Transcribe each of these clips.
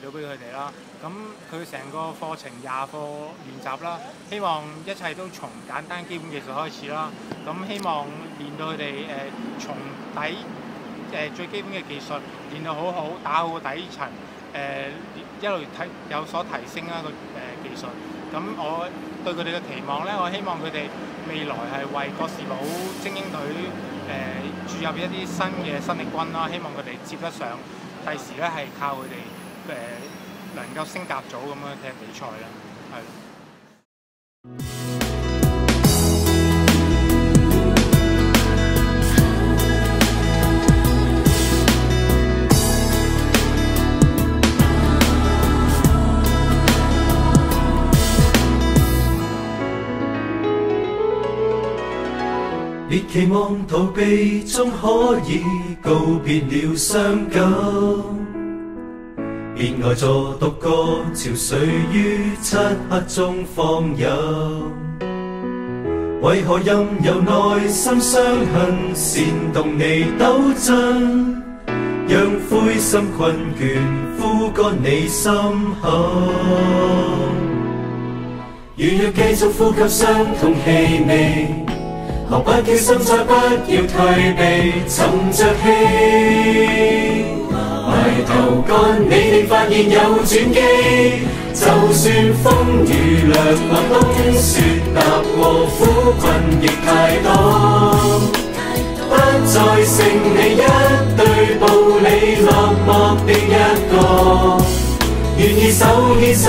到俾佢哋啦。咁佢成個課程20課練習啦，希望一切都從簡單基本技術開始啦。咁希望練到佢哋從底最基本嘅技術練到好好，打好底層，一路有所提升啦個技術。咁我對佢哋嘅期望咧，我希望佢哋未來係為國士堡精英隊注入一啲新力軍啦，希望佢哋接得上，第時咧係靠佢哋能夠升甲組咁樣踢比賽啦，係。別期望逃避終可以告別了傷感，別呆坐獨個憔悴於漆黑中放任。為何任由內心傷痕煽動你抖震，讓灰心困倦枯乾你心坎。如若繼續呼吸傷痛氣味，何不叫心再不要退避，沉着氣，埋頭幹，你定發現有轉機。就算風雨掠過冬雪，踏過苦困亦太多，不再剩你一對步履落寞的一個。願意手牽手，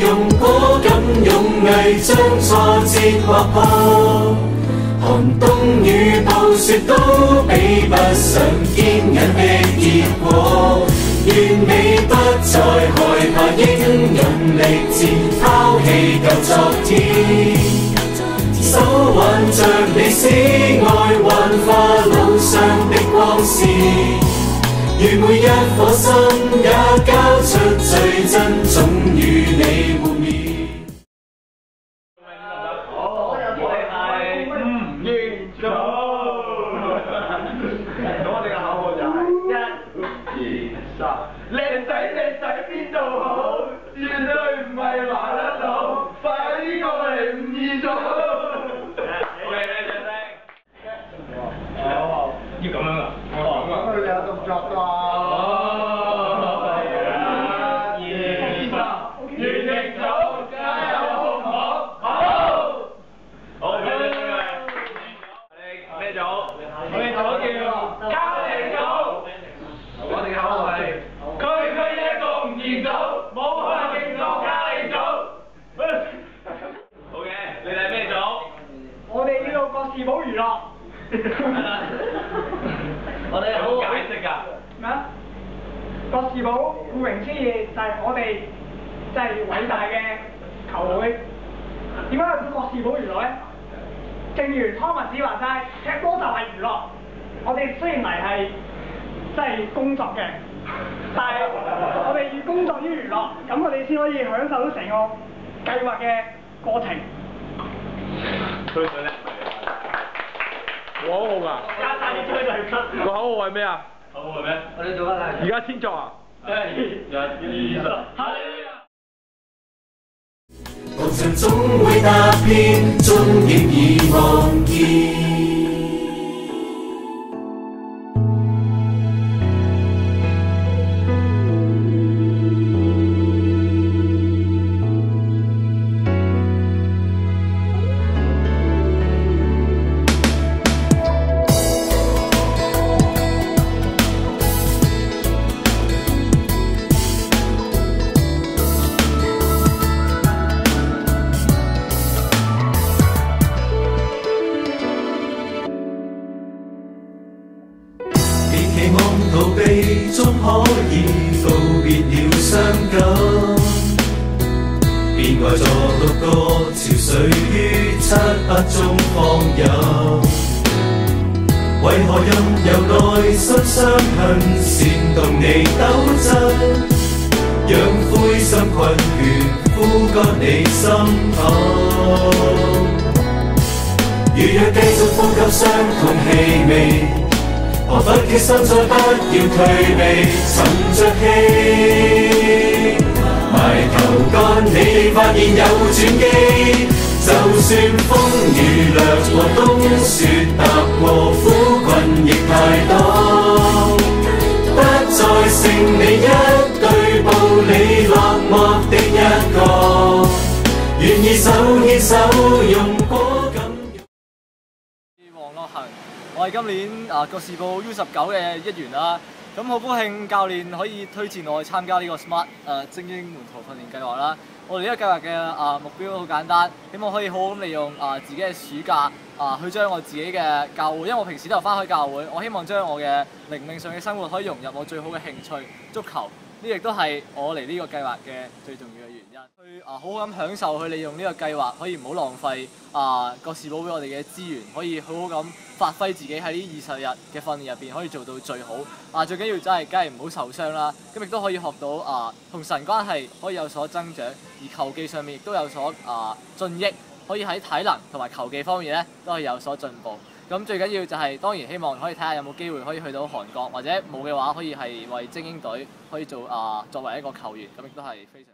用果敢勇毅將挫折劃破。寒冬與暴雪都比不上堅忍的結果，願你不再害怕，英勇力戰，拋棄舊昨天，手挽着你使愛幻化路上的光線，願每一顆心也交出最真，總與你互勉。靚仔邊度好？絕對唔係麻甩佬，快啲過嚟5-2組。OK， 靚仔。哦，要咁樣啊？咁佢有動作㗎。1、2、3，原力組，加油好唔好？好。好，咩組？我哋組叫加力組。我哋嘅口號係。2組冇可能競逐加力組。好嘅，你哋咩組？我哋叫做國士堡娛樂。我哋有冇解釋㗎？咩啊？國士堡顧名思義就係我哋即係偉大嘅球會。點解叫國士堡娛樂咧？正如湯文子話齋，踢波就係娛樂。我哋雖然係即係工作嘅。但係我哋要工作於娛樂，咁我哋先可以享受到成個計劃嘅過程。吹水叻，我口號㗎。加晒啲吹水出。個口號係咩啊？口號係咩？我哋做緊係。而家先作啊！1、2、3，哈利路亞！途程總會踏遍，終點已望見。期望逃避終可以告別了傷感，便呆坐獨個憔悴於漆黑中放任。為何任由內心傷痕煽動你抖震，讓灰心困倦枯乾你心坎。如若繼續呼吸傷痛氣味，何不決心再不要退避，沉着氣，埋頭幹，你哋發現有轉機。就算風雨掠過冬雪，踏過苦困亦太多，不再剩你一對步履落寞的一個，願意手牽手用果敢。黃樂恒，我係今年國事部 U19 嘅一員啦。咁好高興教練可以推薦我去參加呢個 SMART 精英門徒訓練計劃啦。我哋呢個計劃嘅目標好簡單，希望可以好好咁利用自己嘅暑假去將我自己嘅教會，因為我平時都有翻去教會，我希望將我嘅靈命上嘅生活可以融入我最好嘅興趣足球。呢亦都係我嚟呢個計劃嘅最重要嘅原因。去好好咁享受去利用呢個計劃，可以唔好浪費國事部俾我哋嘅資源，可以好好咁發揮自己喺呢20日嘅訓練入邊可以做到最好。最緊要真係梗係唔好受傷啦。咁亦都可以學到同神關係可以有所增長，而球技上面亦都有所進益，可以喺體能同埋球技方面咧都可以有所進步。咁最緊要就係當然希望可以睇下有冇機會可以去到韓國，或者冇嘅話可以係為精英隊可以作為一個球員，咁亦都係非常。